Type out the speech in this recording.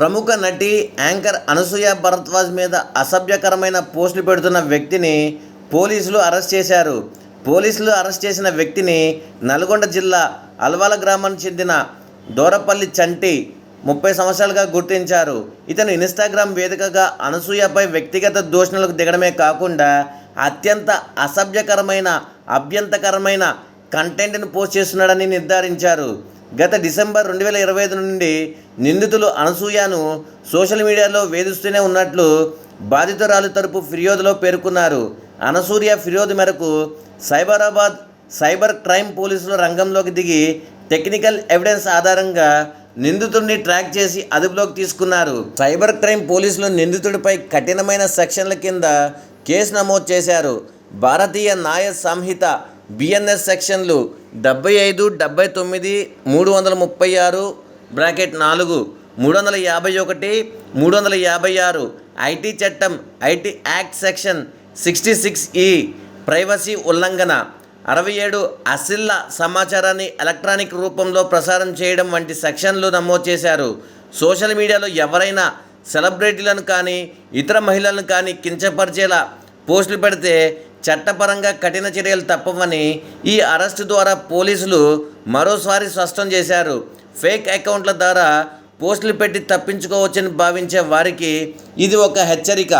ప్రముఖ నటి యాంకర్ అనసూయ భరద్వాజ్ మీద అసభ్యకరమైన పోస్టులు పెడుతున్న వ్యక్తిని పోలీసులు అరెస్ట్ చేశారు. పోలీసులు అరెస్ట్ చేసిన వ్యక్తిని నల్గొండ జిల్లా అల్వాల గ్రామానికి చెందిన దూరపల్లి చంటి 30 సంవత్సరాలుగా గుర్తించారు. ఇతను ఇన్స్టాగ్రామ్ వేదికగా అనసూయపై వ్యక్తిగత దూషణలకు దిగడమే కాకుండా అత్యంత అసభ్యకరమైన అభ్యంతరకరమైన కంటెంట్ను పోస్ట్ చేస్తున్నాడని నిర్ధారించారు. గత డిసెంబర్ 2025 నుండి నిందితులు అనసూయను సోషల్ మీడియాలో వేధిస్తూనే ఉన్నట్లు బాధితురాలు తరపు ఫిర్యాదులో పేర్కొన్నారు. అనసూయ ఫిర్యాదు మేరకు సైబరాబాద్ సైబర్ క్రైమ్ పోలీసులు రంగంలోకి దిగి టెక్నికల్ ఎవిడెన్స్ ఆధారంగా నిందితుడిని ట్రాక్ చేసి అదుపులోకి తీసుకున్నారు. సైబర్ క్రైమ్ పోలీసులు నిందితుడిపై కఠినమైన సెక్షన్ల కింద కేసు నమోదు చేశారు. భారతీయ న్యాయ సంహిత BNS సెక్షన్లు 75, 79, 336 (4), 351, 356, IT చట్టం IT act section 66E privacy ఉల్లంఘన, 67 అశ్లీల సమాచారాన్ని ఎలక్ట్రానిక్ రూపంలో ప్రసారం చేయడం వంటి సెక్షన్లు నమోదు చేశారు. సోషల్ మీడియాలో ఎవరైనా సెలబ్రిటీలను కానీ ఇతర మహిళలను కానీ కించపరిచేలా పోస్టులు పెడితే చట్టపరంగా కఠిన చర్యలు తప్పవని ఈ అరెస్టు ద్వారా పోలీసులు మరోసారి స్పష్టం చేశారు. ఫేక్ అకౌంట్ల ద్వారా పోస్టులు పెట్టి తప్పించుకోవచ్చని భావించే వారికి ఇది ఒక హెచ్చరిక.